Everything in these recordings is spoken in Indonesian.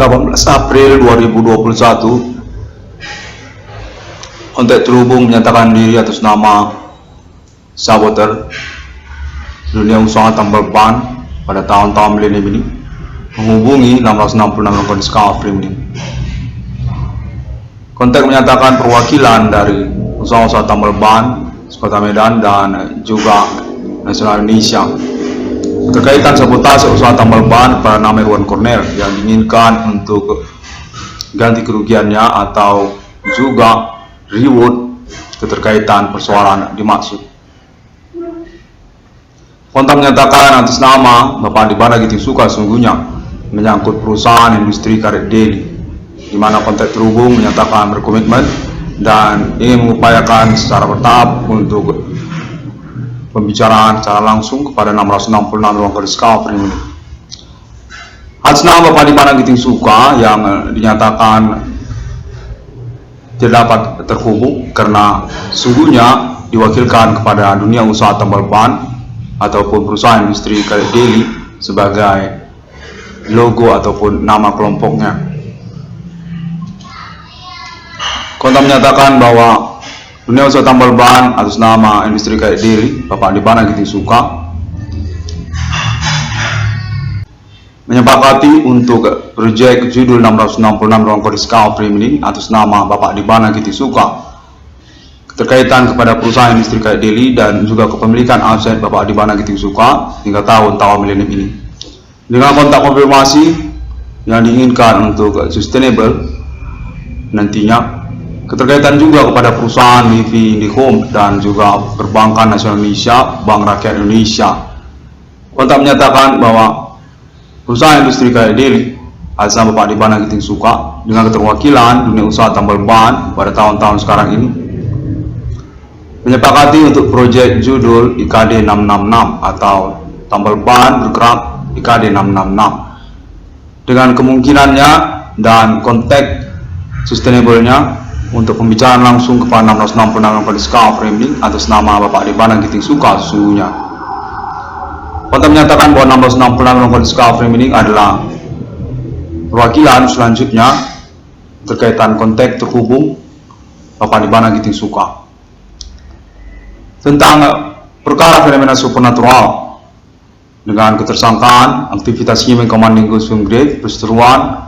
18 April 2021, kontak terhubung menyatakan diri atas nama saboter dunia usaha tambal ban pada tahun-tahun milenium ini menghubungi 1666 kode Skafrim ini. Kontak menyatakan perwakilan dari usaha-usaha tambal ban Kota Medan dan juga Nasional Indonesia terkaitan sabotase usaha tambal ban pada nama Irwan Cornel yang diinginkan untuk ganti kerugiannya atau juga reward keterkaitan persoalan dimaksud. Kontak menyatakan atas nama Bapak Adibana Giting Suka sungguhnya menyangkut perusahaan industri karet Deli, di mana kontak terhubung menyatakan berkomitmen dan ingin mengupayakan secara bertahap untuk pembicaraan secara langsung kepada 666 ruang kode Skafrim ini. Atas nama Bapak Adibana Giting Suka yang dinyatakan tidak dapat terhubung karena sungguhnya diwakilkan kepada dunia usaha tambal ban ataupun perusahaan industri karet Deli sebagai logo ataupun nama kelompoknya. Kontak menyatakan bahwa dunia usaha tambal ban atas nama industri karet Deli Bapak Adibana Giting Suka menyepakati untuk proyek judul 666 ruang kode Skafrim ini atas nama Bapak Adibana Giting Suka terkaitan kepada perusahaan industri karet Deli dan juga kepemilikan aset Bapak Adibana Giting Suka hingga tahun-tahun milenium ini dengan kontak konfirmasi yang diinginkan untuk sustainable nantinya, keterkaitan juga kepada perusahaan Livi Indihome dan juga Perbankan Nasional Indonesia, Bank Rakyat Indonesia. Kontak menyatakan bahwa perusahaan industri karet Deli atas nama Bapak Adibana Giting Suka dengan keterwakilan dunia usaha tambal ban pada tahun-tahun sekarang ini menyepakati untuk proyek judul IKD 666 atau tambal ban bergerak IKD 666 dengan kemungkinannya dan konteks sustainable-nya untuk pembicaraan langsung kepada 666 kode Skafrim ini atas nama Bapak Adibana Giting Suka sesungguhnya. Kontak menyatakan bahwa 666 kode Skafrim ini adalah perwakilan selanjutnya terkaitan konteks terhubung Bapak Adibana Giting Suka tentang perkara fenomena supernatural dengan ketersangkaan aktivitas Human Commanding Ghost Grave perseteruan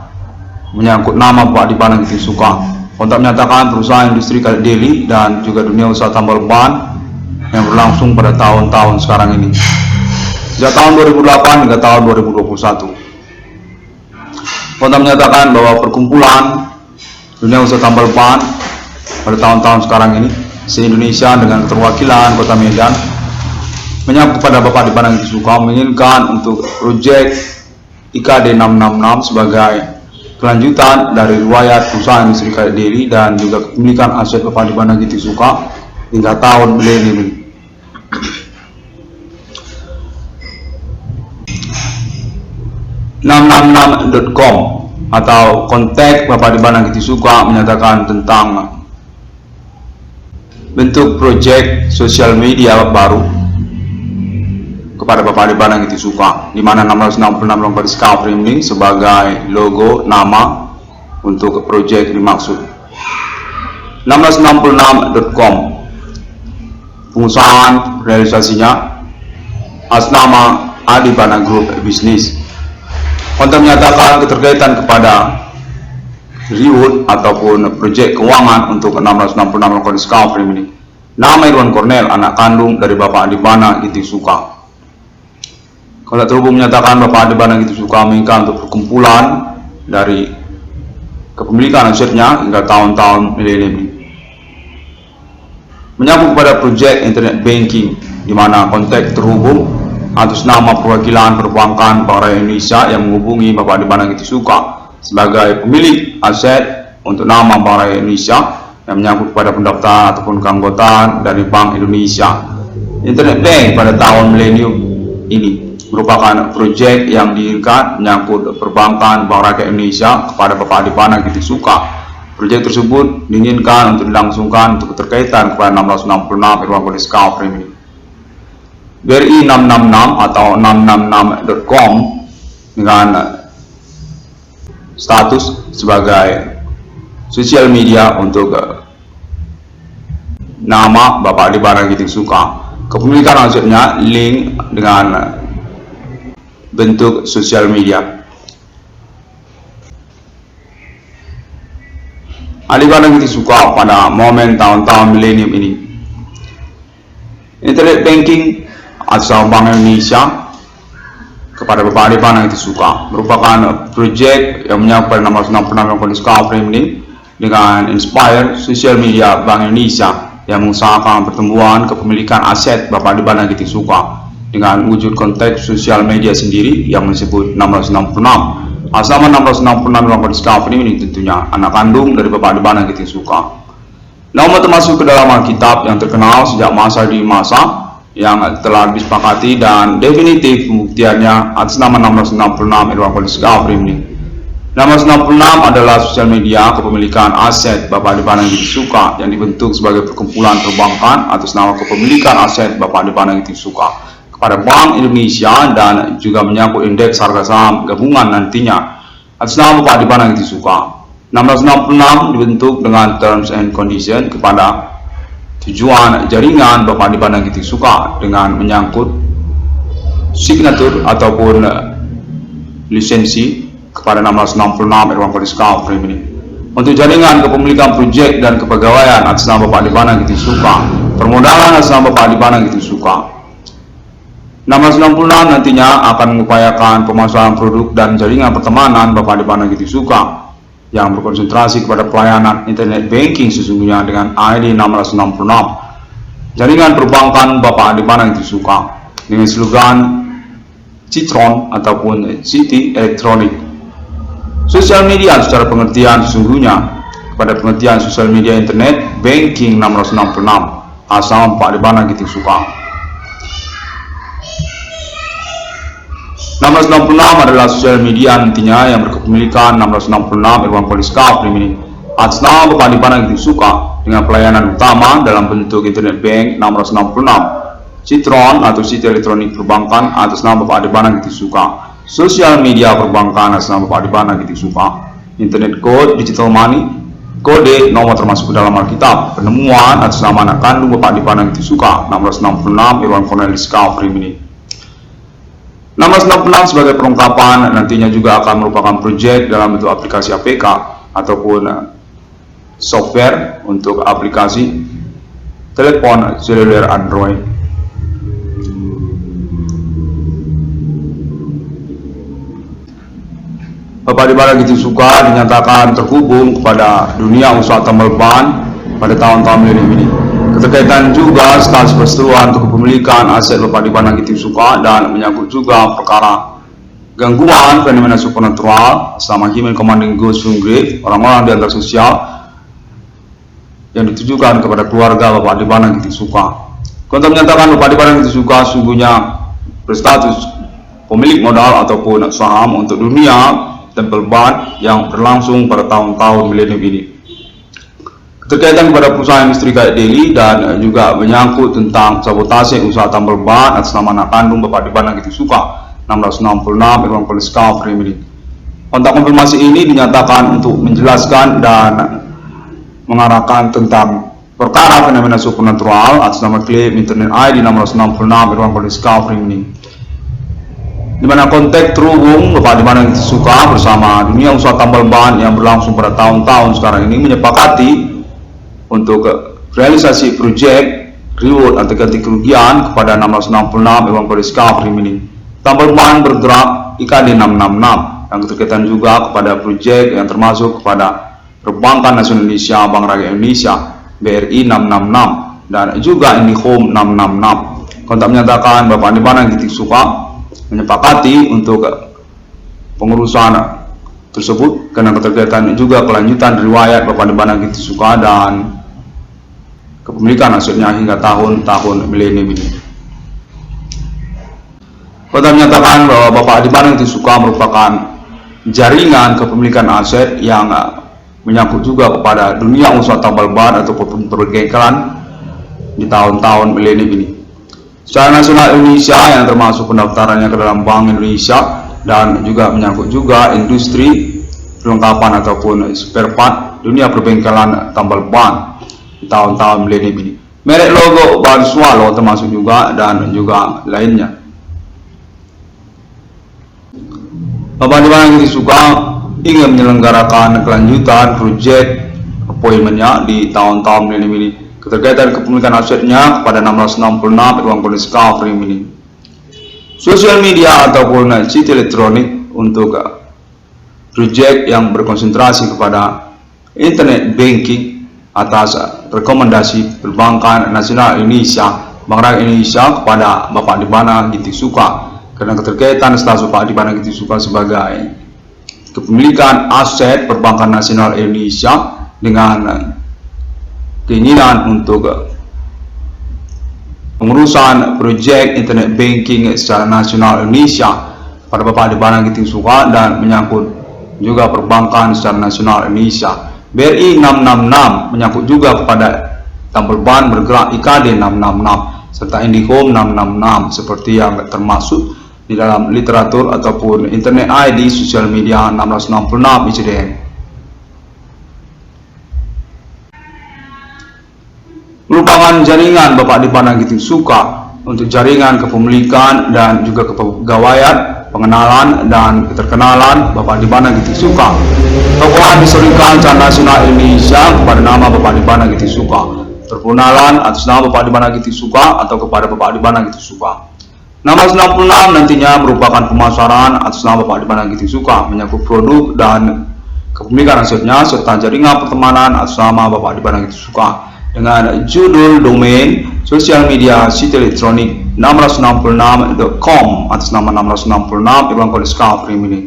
menyangkut nama Bapak Adibana Giting Suka. Kontak menyatakan perusahaan industri karet Deli dan juga dunia usaha tambal ban yang berlangsung pada tahun-tahun sekarang ini sejak tahun 2008 hingga tahun 2021. Kontak menyatakan bahwa perkumpulan dunia usaha tambal ban pada tahun-tahun sekarang ini se-Indonesia dengan keterwakilan Kota Medan menyangkut kepada Bapak Adibana Giting Suka menginginkan untuk proyek IKD 666 sebagai kelanjutan dari riwayat perusahaan industri karet Deli dan juga kepemilikan aset Bapak Adibana Giting Suka hingga tahun milenium ini. .com atau kontak Bapak Adibana Giting Suka menyatakan tentang bentuk proyek sosial media baru kepada Bapak Adibana Giting Suka, di mana 666 ruang kode Skafrim ini sebagai logo nama untuk proyek dimaksud. 666.com pengusahaan realisasinya atas nama Adibana Group Business. Kontak menyatakan keterkaitan kepada reward ataupun proyek keuangan untuk 666 kode Skafrim ini. Nama Irwan Cornel, anak kandung dari Bapak Adibana Giting Suka. Kontak terhubung menyatakan Bapak Adibana Giting Suka menginginkan untuk perkumpulan dari kepemilikan asetnya hingga tahun-tahun milenium ini. Menyambut kepada proyek internet banking, di mana kontak terhubung atas nama perwakilan Perbankan Bank Rakyat Indonesia yang menghubungi Bapak Adibana Giting Suka sebagai pemilik aset untuk nama Bank Rakyat Indonesia yang menyangkut kepada pendaftaran ataupun keanggotaan dari Bank Indonesia. Internet bank pada tahun milenium ini merupakan proyek yang diinginkan menyangkut Perbankan Bank Rakyat Indonesia kepada Bapak Adibana Giting Suka. Proyek tersebut diinginkan untuk dilangsungkan untuk keterkaitan kepada 666 ruang kode Skafrim ini. BRI 666 atau 666.com dengan status sebagai sosial media untuk nama Bapak Adi Barang Giting Suka. Kepemilikan asetnya link dengan bentuk sosial media. Adi Barang Giting Suka pada momen tahun-tahun milenium ini. Internet banking asal Bank Indonesia kepada Bapak Adi Barang Giting Suka merupakan proyek yang menyangkut pada 666 yang Discovery ini dengan Inspire Sosial Media Bank Indonesia yang mengusahakan pertumbuhan kepemilikan aset Bapak Adi Barang Giting Suka dengan wujud konteks sosial media sendiri yang disebut 666. Asal 666 yang Discovery ini tentunya anak kandung dari Bapak Adi Barang Giting Suka. Nama termasuk ke dalam Alkitab yang terkenal sejak masa di masa yang telah disepakati dan definitif pembuktiannya atas nama 666 Irwan Discovery ini. Nama 666 adalah sosial media kepemilikan aset Bapak Adi Barang Giting Suka yang dibentuk sebagai perkumpulan perbankan atas nama kepemilikan aset Bapak Adi Barang Giting Suka kepada Bank Indonesia dan juga menyangkut indeks harga saham gabungan nantinya atas nama Bapak Adi Barang Giting Suka. 666 dibentuk dengan terms and condition kepada tujuan jaringan Bapak Adi Barang Giting Suka dengan menyangkut signatur ataupun lisensi kepada 666 Irwan Discovery ini untuk jaringan kepemilikan proyek dan kepegawaian atas nama Bapak Adi Barang Giting Suka, permodalan atas nama Bapak Adi Barang Giting Suka. 666 nantinya akan mengupayakan pemasaran produk dan jaringan pertemanan Bapak Adi Barang Giting Suka yang berkonsentrasi kepada pelayanan internet banking sesungguhnya dengan ID 666. Jaringan perbankan Bapak Adi Barang Giting Suka dengan slogan Citron ataupun City Electronic. Sosial media secara pengertian sesungguhnya kepada pengertian sosial media internet banking 666 asal Bapak Adi Barang Giting Suka. 666 adalah sosial media nantinya yang berkepemilikan 666 Irwan Discovery ini atas nama Bapak Adi Barang Giting Suka dengan pelayanan utama dalam bentuk internet bank 666, Citron atau City Electronic Perbankan atas nama Bapak Adi Barang Giting Suka, sosial media perbankan atas nama Bapak Adi Barang Giting Suka, internet code, digital money, kode nomor termasuk ke dalam Alkitab, penemuan atas nama anak kandung Bapak Adi Barang Giting Suka 666 Irwan Discovery ini. 666 sebagai perlengkapan nantinya juga akan merupakan proyek dalam bentuk aplikasi APK ataupun software untuk aplikasi telepon seluler Android. Bapak Adi Barang Giting Suka dinyatakan terhubung kepada dunia usaha tambal ban pada tahun-tahun milenium ini. Keterkaitan juga status perseteruan untuk kepemilikan aset Bapak Adi Barang Giting Suka dan menyangkut juga perkara gangguan fenomena supernatural selama human commanding ghost from grave, orang-orang di antara sosial yang ditujukan kepada keluarga Bapak Adi Barang Giting Suka. Kontak menyatakan Bapak Adi Barang Giting Suka sungguhnya berstatus pemilik modal ataupun saham untuk dunia tempel ban yang berlangsung pada tahun-tahun milenium ini. Keterkaitan kepada perusahaan industri kayak Daily dan juga menyangkut tentang sabotase usaha tambal ban atas nama anak kandung Bapak Adi Barang Giting Suka 666 Irwan Discovery ini. Kontak konfirmasi ini dinyatakan untuk menjelaskan dan mengarahkan tentang perkara fenomena supernatural atas nama klaim internet ID 666 Irwan Discovery ini, di mana konteks terhubung Bapak Adi Barang Giting Suka bersama dunia usaha tambal ban yang berlangsung pada tahun-tahun sekarang ini menyepakati untuk realisasi proyek reward atau ganti kerugian kepada 666 Irwan Discovery ini. Tambal ban bergerak IKD 666 yang terkaitan juga kepada proyek yang termasuk kepada Perbankan Nasional Indonesia, Bank Rakyat Indonesia, BRI 666 dan juga IndiHome 666. Kontak menyatakan Bapak Adi Barang Giting Suka menyepakati untuk pengurusan tersebut karena keterkaitan juga kelanjutan riwayat Bapak Adi Barang Giting Suka dan kepemilikan asetnya hingga tahun-tahun milenium ini. Kota menyatakan bahwa Bapak Adi Barang Giting Suka merupakan jaringan kepemilikan aset yang menyangkut juga kepada dunia usaha tambal ban ataupun pergeseran di tahun-tahun milenium ini. Secara nasional Indonesia yang termasuk pendaftarannya ke dalam Bank Indonesia dan juga menyangkut juga industri perlengkapan ataupun spare part dunia perbengkelan tambal ban di tahun-tahun milenium ini. Merek logo baru Swallow termasuk juga dan juga lainnya. Bapak di mana kita suka ingin menyelenggarakan kelanjutan proyek appointmentnya di tahun-tahun milenium ini. Keterkaitan kepemilikan asetnya kepada 666 ruang discovery ini. Sosial media ataupun city elektronik untuk proyek yang berkonsentrasi kepada internet banking atas rekomendasi Perbankan Nasional Indonesia, Bank Rakyat Indonesia kepada Bapak di mana kita suka, karena keterkaitan status Bapak di mana kita suka sebagai kepemilikan aset Perbankan Nasional Indonesia dengan keinginan untuk pengurusan proyek internet banking secara nasional Indonesia pada Bapak di mana kita suka dan menyangkut juga perbankan secara nasional Indonesia. BRI 666 menyangkut juga kepada tambal ban bergerak IKD 666 serta IndiHome 666 seperti yang termasuk di dalam literatur ataupun internet ID sosial media 666 ICDN. Merupakan jaringan Bapak di mana kita suka untuk jaringan kepemilikan dan juga kepegawaian, pengenalan dan keterkenalan Bapak di mana kita suka. Tokoh historikal secara nasional Indonesia kepada nama Bapak di mana kita suka. Perkenalan atas nama Bapak di mana kita suka atau kepada Bapak di mana kita suka. Nama 96 nantinya merupakan pemasaran atas nama Bapak di mana kita suka menyangkut produk dan kepemilikan asetnya serta jaringan pertemanan atas nama Bapak di mana kita suka. Dengan judul domain sosial media site elektronik 666.com atas nama 666 ruang discovery ini.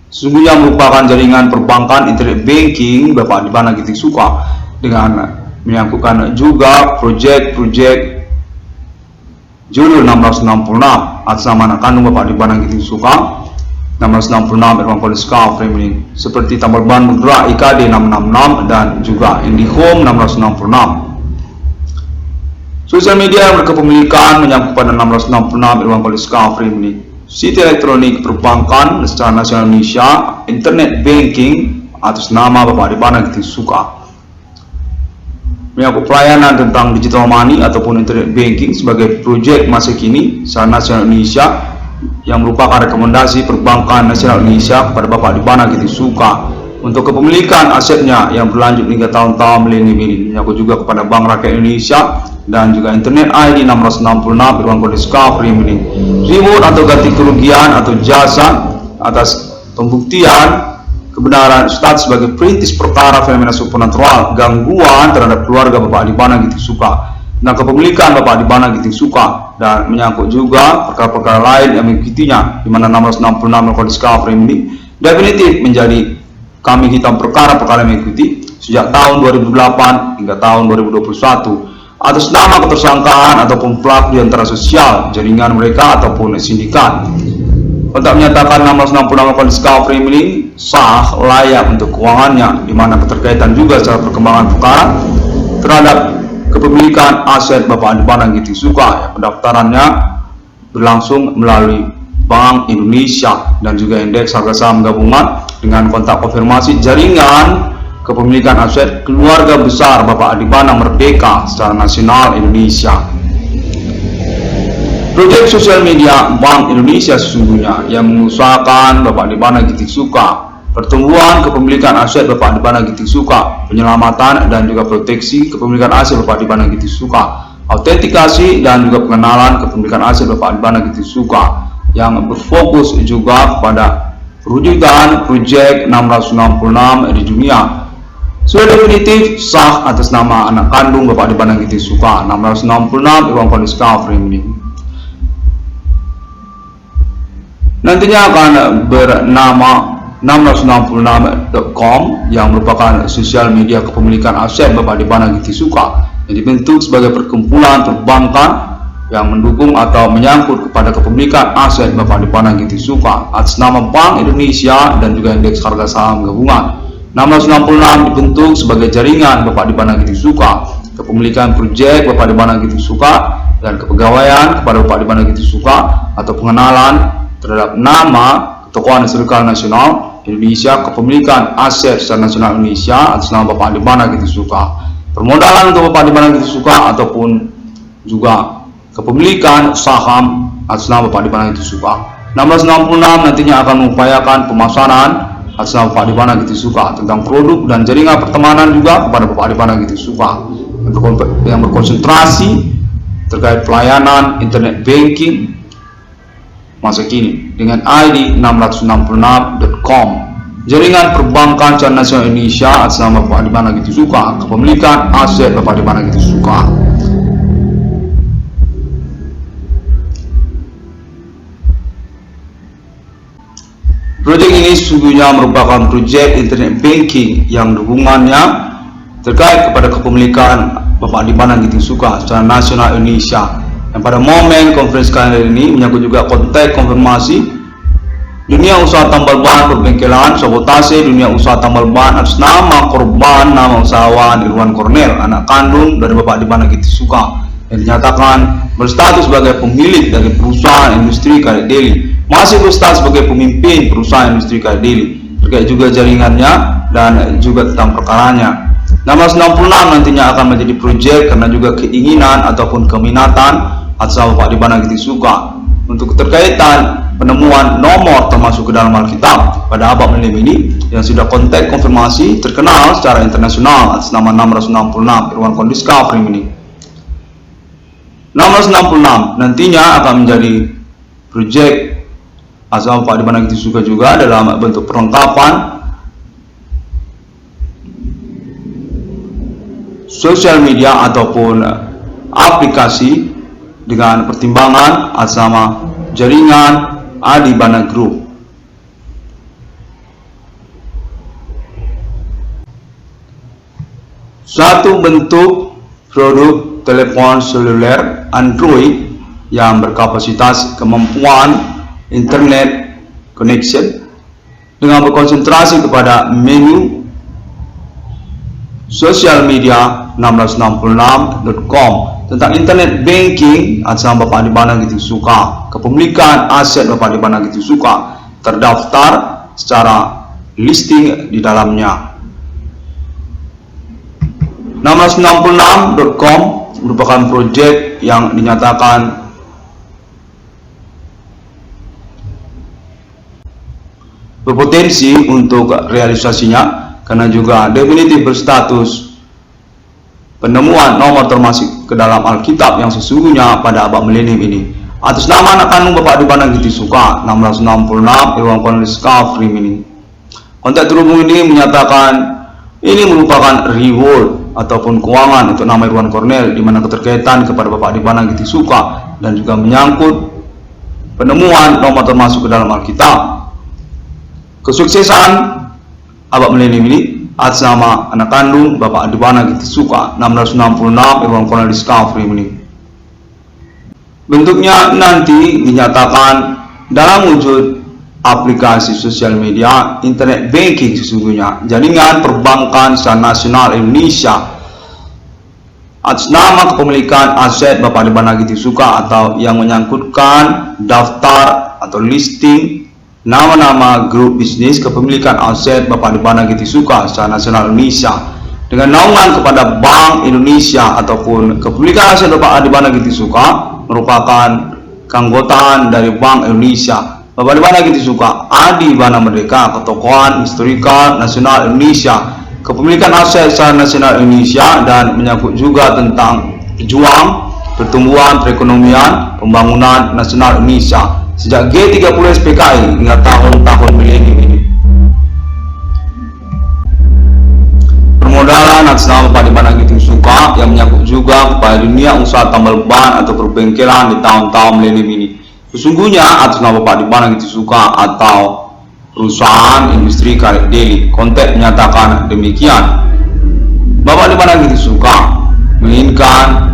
Sesungguhnya merupakan jaringan perbankan internet banking Bapak di mana kita suka dengan menyangkutkan juga proyek-proyek judul 666 atas nama anak kandung Bapak di mana kita suka 666 ruang discovery ini seperti tambal ban bergerak IKD 666 dan juga IndiHome 666. Sosial media yang berkepemilikan menyangkut pada 666 ruang discovery ini. Siti elektronik perbankan secara nasional Indonesia, internet banking atas nama Bapak di mana kita suka. Menyangkut pelayanan tentang digital money ataupun internet banking sebagai proyek masa kini secara nasional Indonesia yang merupakan rekomendasi Perbankan Nasional Indonesia kepada Bapak di mana kita suka. Untuk kepemilikan asetnya yang berlanjut hingga tahun-tahun milenium ini menyangkut juga kepada Bank Rakyat Indonesia dan juga internet ID 666 ruang discovery ini. Remote atau ganti kerugian atau jasa atas pembuktian kebenaran status sebagai perintis perkara fenomena supernatural gangguan terhadap keluarga Bapak di mana kita suka dan kepemilikan Bapak di mana kita suka dan menyangkut juga perkara-perkara lain yang mengikutinya di mana 666 ruang discovery ini definitif menjadi kami hitam perkara-perkara mengikuti sejak tahun 2008 hingga tahun 2021 atas nama ketersangkaan ataupun pelaku di antara sosial jaringan mereka ataupun sindikat. Untuk menyatakan 666 discovery ini sah layak untuk keuangannya di mana keterkaitan juga secara perkembangan perkara terhadap kepemilikan aset Bapak di mana kita suka yang pendaftarannya berlangsung melalui Bank Indonesia dan juga indeks harga saham gabungan dengan kontak konfirmasi jaringan kepemilikan aset keluarga besar Bapak Adibana Merdeka secara nasional Indonesia. Proyek sosial media Bank Indonesia sesungguhnya yang mengusahakan Bapak Adibana Giting Suka, pertumbuhan kepemilikan aset Bapak Adibana Giting Suka, penyelamatan dan juga proteksi kepemilikan aset Bapak Adibana Giting Suka, autentikasi dan juga pengenalan kepemilikan aset Bapak Adibana Giting Suka yang berfokus juga kepada perwujudan proyek 666 di dunia. Sudah definitif sah atas nama anak kandung Bapak Adibana Giting Suka 666 ruang discovery ini. Nantinya akan bernama 666.com yang merupakan sosial media kepemilikan aset Bapak Adibana Giting Suka yang dibentuk sebagai perkumpulan perbankan yang mendukung atau menyangkut kepada kepemilikan aset Bapak Adibana Giting Suka atas nama Bank Indonesia dan juga indeks harga saham gabungan. 666 dibentuk sebagai jaringan Bapak Adibana Giting Suka, kepemilikan proyek Bapak Adibana Giting Suka dan kepegawaian kepada Bapak Adibana Giting Suka atau pengenalan terhadap nama ketokohan historikal nasional Indonesia, kepemilikan aset secara nasional Indonesia atas nama Bapak di mana gitu suka, permodalan untuk Bapak di mana gitu suka, ataupun juga kepemilikan saham atas nama Bapak di mana gitu suka. 1666 nantinya akan mengupayakan pemasaran atas nama Bapak di mana gitu suka tentang produk dan jaringan pertemanan juga kepada Bapak di mana gitu suka yang berkonsentrasi terkait pelayanan internet banking masa kini dengan ID 666.com, jaringan perbankan secara nasional Indonesia atas nama Bapak di mana gitu suka, kepemilikan aset Bapak di mana gitu suka. Proyek ini sesungguhnya merupakan proyek internet banking yang hubungannya terkait kepada kepemilikan Bapak di mana gitu suka secara nasional Indonesia. Dan pada momen konferensi kali ini menyangkut juga konteks konfirmasi dunia usaha tambal ban perbengkelan sabotase dunia usaha tambal ban atas nama korban nama usahawan Irwan Cornel, anak kandung dari Bapak di mana gitu suka, yang dinyatakan berstatus sebagai pemilik dari perusahaan industri Karya Deli, masih berstatus sebagai pemimpin perusahaan industri Karya Deli, terkait juga jaringannya dan juga tentang perkaranya. 1666 nantinya akan menjadi proyek karena juga keinginan ataupun keminatan atas Bapak di mana gitu suka untuk keterkaitan penemuan nomor termasuk ke dalam Alkitab pada abad milenium ini yang sudah konteks konfirmasi terkenal secara internasional atas nama 666 Irwan Cornel Discovery ini. 666 nantinya akan menjadi proyek asal Bapak di mana gitu suka juga dalam bentuk perlengkapan sosial media ataupun aplikasi dengan pertimbangan atas nama jaringan Adibana Group. Satu bentuk produk telepon seluler Android yang berkapasitas kemampuan internet connection dengan berkonsentrasi kepada menu sosial media 1666.com tentang internet banking atas nama Bapak di mana gitu suka, kepemilikan aset Bapak di mana gitu suka terdaftar secara listing di dalamnya. 1666.com merupakan proyek yang dinyatakan berpotensi untuk realisasinya karena juga definitif berstatus penemuan nomor termasuk ke dalam Alkitab yang sesungguhnya pada abad milenium ini atas nama anak kandung Bapak di mana gitu suka 1666 Irwan Cornel Discovery ini. Konteks terhubung ini menyatakan ini merupakan reward ataupun keuangan untuk nama Irwan Cornel di mana keterkaitan kepada Bapak di mana gitu suka dan juga menyangkut penemuan nomor termasuk ke dalam Alkitab. Kesuksesan abad milenium ini atas nama anak kandung Bapak di mana gitu suka 666 Irwan Cornel Discovery ini. Bentuknya nanti dinyatakan dalam wujud aplikasi sosial media internet banking sesungguhnya jaringan perbankan secara nasional Indonesia atas nama kepemilikan aset Bapak di mana gitu suka atau yang menyangkutkan daftar atau listing nama-nama grup bisnis kepemilikan aset Bapak di mana gitu suka secara nasional Indonesia dengan naungan kepada Bank Indonesia ataupun kepemilikan aset Bapak di mana gitu suka merupakan keanggotaan dari Bank Indonesia. Bapak di mana gitu suka Adibana Merdeka, ketokohan historikal nasional Indonesia, kepemilikan aset secara nasional Indonesia dan menyangkut juga tentang pejuang pertumbuhan perekonomian pembangunan nasional Indonesia sejak G30 SPKI hingga tahun-tahun milenium ini. Permodalan atas nama Bapak di mana gitu suka yang menyangkut juga kepada dunia usaha tambal ban atau perbengkelan di tahun-tahun milenium ini. Sesungguhnya atas nama Bapak di mana gitu suka atau perusahaan industri Karya Deli. Konteks menyatakan demikian. Bapak di mana gitu suka menginginkan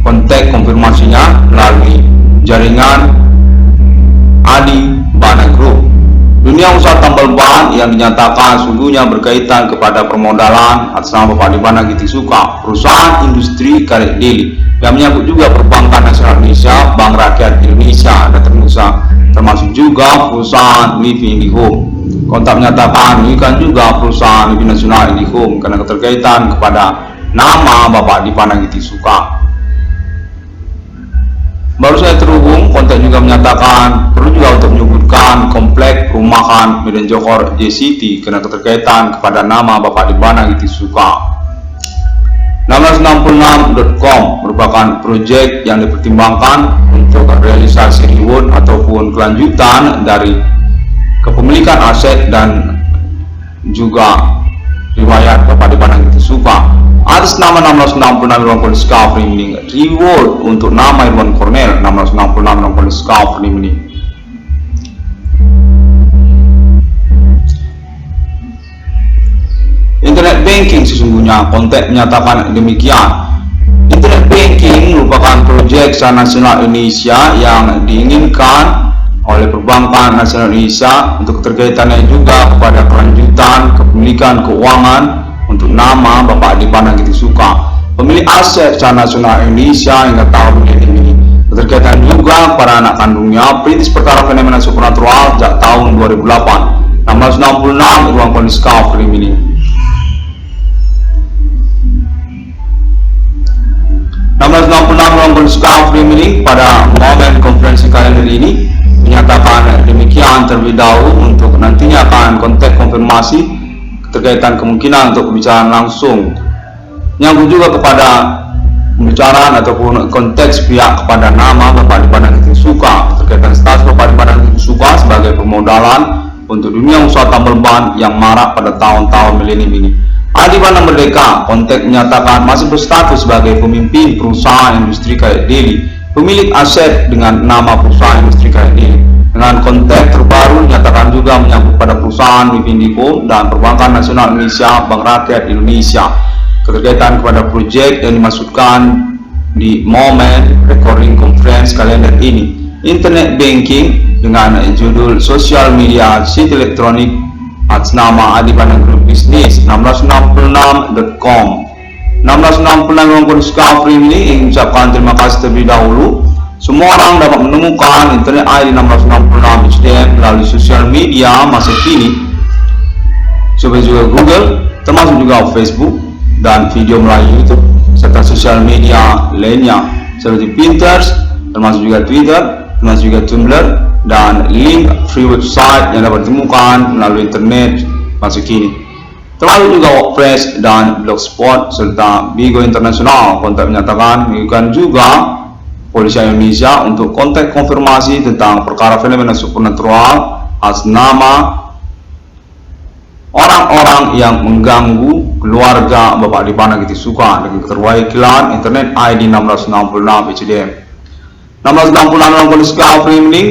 konteks konfirmasinya melalui jaringan Adibana Group. Dunia usaha tambal ban yang dinyatakan sungguhnya berkaitan kepada permodalan atas nama Bapak di mana gitu suka perusahaan industri Karya Deli yang menyangkut juga perbankan nasional Indonesia, Bank Rakyat Indonesia dan termasuk juga perusahaan Living Indihome. Kontak menyatakan ini kan juga perusahaan lebih nasional Indihome karena keterkaitan kepada nama Bapak Dipanagiti Suka. Baru saya terhubung, kontak juga menyatakan perlu juga untuk menyebutkan komplek perumahan Medan Johor JCT karena keterkaitan kepada nama Bapak Dipanagiti Suka. 1666.com merupakan proyek yang dipertimbangkan untuk realisasi reward ataupun kelanjutan dari kepemilikan aset dan juga riwayat Bapak Dipanagiti Suka. Atas nama 1666 Irwan Collins Covery meaning reward untuk nama Irwan Cornell 1666 Irwan Collins Covery meaning. Internet banking sesungguhnya kontak menyatakan demikian. Internet banking merupakan proyek secara nasional Indonesia yang diinginkan oleh Perbankan Nasional Indonesia untuk keterkaitannya juga kepada kelanjutan kepemilikan keuangan untuk nama Bapak Dipanagiti Suka, pemilik aset secara nasional Indonesia hingga tahun ini. Keterkaitan juga para anak kandungnya, perintis perkara fenomena supernatural sejak tahun 2008. 1666 Irwan Collins Covery ini. 1666 Irwan Collins Covery ini pada momen konferensi kalender ini menyatakan demikian terlebih dahulu untuk nantinya akan kontak konfirmasi terkaitan kemungkinan untuk pembicaraan langsung nyambung juga kepada pembicaraan ataupun konteks pihak kepada nama Bapak Dipanagiti Suka terkaitan status Bapak Dipanagiti Suka sebagai permodalan untuk dunia usaha tambal ban yang marak pada tahun-tahun milenium ini. Adipan Merdeka kontak menyatakan masih berstatus sebagai pemimpin perusahaan industri karet deli, pemilik aset dengan nama perusahaan industri karet deli. Dengan konteks terbaru dinyatakan juga menyambut pada perusahaan Indihome dan Perbankan Nasional Indonesia, Bank Rakyat Indonesia, keterkaitan kepada proyek yang dimaksudkan di momen recording conference kalender ini. Internet banking dengan judul social media site elektronik atas nama Adipan Group Business 1666.com. 1666 Collins Covery ini ingin ucapkan terima kasih terlebih dahulu. Semua orang dapat menemukan internet ID 1666 HDM melalui sosial media masa kini seperti juga Google, termasuk juga Facebook dan video melalui YouTube serta sosial media lainnya seperti Pinterest, termasuk juga Twitter, termasuk juga Tumblr dan link free website yang dapat ditemukan melalui internet masa kini, termasuk juga WordPress dan Blogspot serta Bigo Internasional. Kontak menyatakan menginginkan juga Polisi Indonesia untuk kontak konfirmasi tentang perkara fenomena supernatural atas nama orang-orang yang mengganggu keluarga Bapak Dipanagiti Suka dengan keterwakilan internet ID 1666 HDM. 1666 Collins Covery ini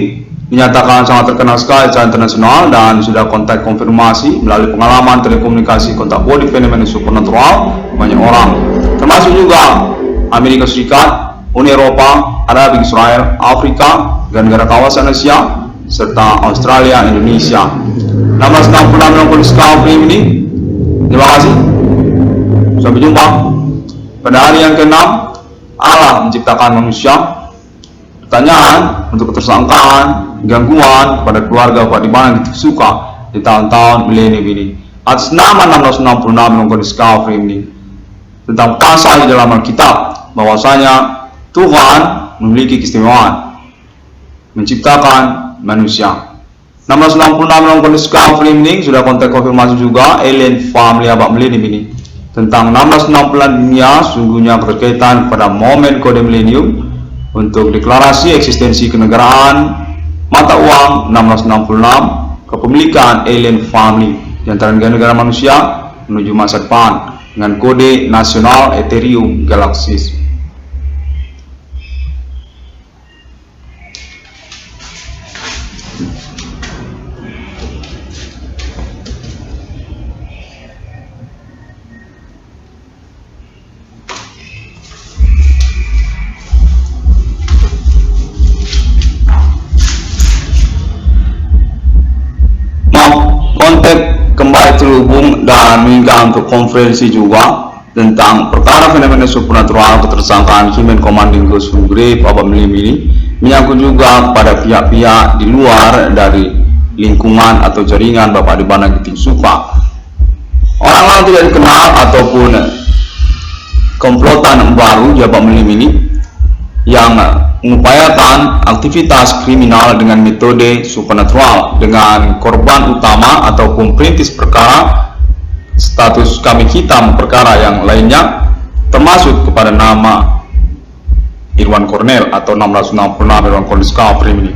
dinyatakan sangat terkenal sekali secara internasional dan sudah kontak konfirmasi melalui pengalaman telekomunikasi kontak body fenomena supernatural banyak orang, termasuk juga Amerika Serikat, Uni Eropa, Arab, Israel, Afrika, dan negara kawasan Asia, serta Australia, Indonesia. 1666 Collins Covery ini. Terima kasih. Sampai jumpa. Pada hari yang ke-6, Allah menciptakan manusia. Pertanyaan untuk ketersangkaan, gangguan pada keluarga Bapak Dipanagiti Suka di tahun-tahun milenium ini. Atas nama 1666 Collins Covery ini. Tentang pasal di dalam Alkitab bahwasanya Tuhan memiliki keistimewaan menciptakan manusia. 1666 Collins Covery ini sudah kontak konfirmasi juga alien family abad milenium ini tentang 1666 dunia sungguhnya keterkaitan pada momen kode milenium untuk deklarasi eksistensi kenegaraan mata uang 1666 kepemilikan alien family di antara negara manusia menuju masa depan dengan kode nasional Ethereum Galaxis. Kembali terhubung dan mengingat untuk konferensi juga tentang perkara fenomena supernatural ketersangkaan Human Commanding Ghost from Grave abad milenium ini menyangkut juga pada pihak-pihak di luar dari lingkungan atau jaringan Bapak Adibana Giting Suka. Orang-orang tidak dikenal ataupun komplotan baru Jabat Melim ini yang mengupayakan aktivitas kriminal dengan metode supernatural, dengan korban utama ataupun perintis perkara status kambing hitam perkara yang lainnya, termasuk kepada nama Irwan Cornel atau 666 Irwan Cornel Skafrim ini.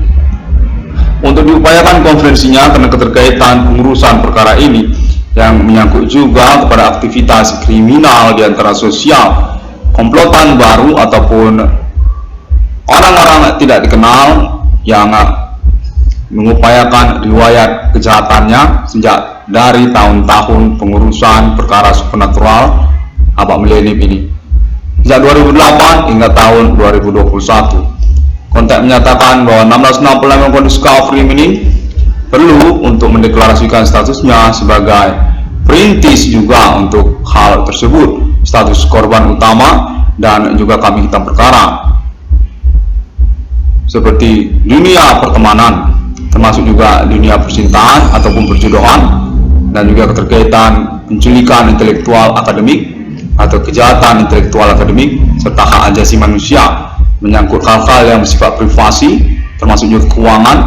Untuk diupayakan konferensinya karena keterkaitan pengurusan perkara ini yang menyangkut juga kepada aktivitas kriminal di antara sosial, komplotan baru ataupun orang-orang tidak dikenal yang mengupayakan riwayat kejahatannya sejak dari tahun-tahun pengurusan perkara supernatural Abah Millennium ini, sejak 2008 hingga tahun 2021. Kontak menyatakan bahwa 666 kondisi Skafrim ini perlu untuk mendeklarasikan statusnya sebagai perintis juga untuk hal tersebut, status korban utama dan juga kambing hitam perkara, seperti dunia pertemanan, termasuk juga dunia percintaan ataupun perjodohan, dan juga keterkaitan penculikan intelektual akademik atau kejahatan intelektual akademik, serta hak asasi manusia, menyangkut hal-hal yang bersifat privasi, termasuk juga keuangan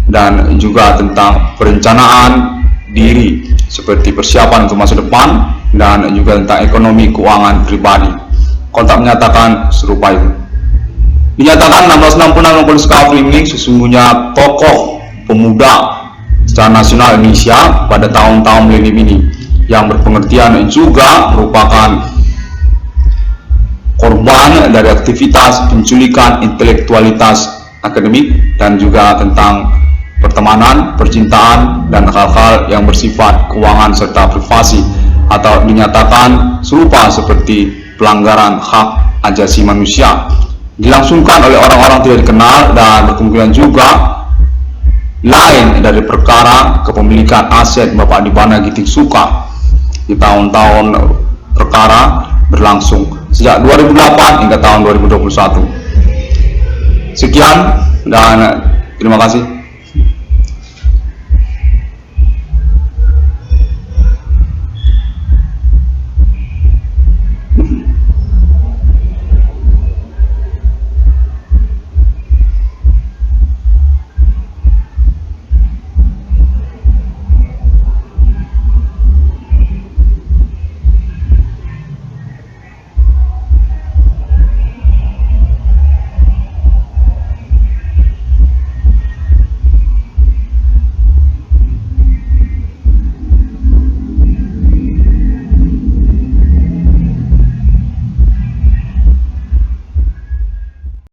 dan juga tentang perencanaan diri seperti persiapan untuk masa depan dan juga tentang ekonomi keuangan pribadi. Kontak menyatakan serupa itu. Dinyatakan 1666 Kondisi Skafrim ini sesungguhnya tokoh pemuda secara nasional Indonesia pada tahun-tahun milenium ini, yang berpengertian juga merupakan korban dari aktivitas penculikan intelektualitas akademik dan juga tentang pertemanan, percintaan, dan hal-hal yang bersifat keuangan serta privasi, atau dinyatakan serupa seperti pelanggaran hak asasi manusia, dilangsungkan oleh orang-orang tidak dikenal dan berkemungkinan juga lain dari perkara kepemilikan aset Bapak Adibana Giting Suka di tahun-tahun perkara berlangsung sejak 2008 hingga tahun 2021. Sekian dan terima kasih.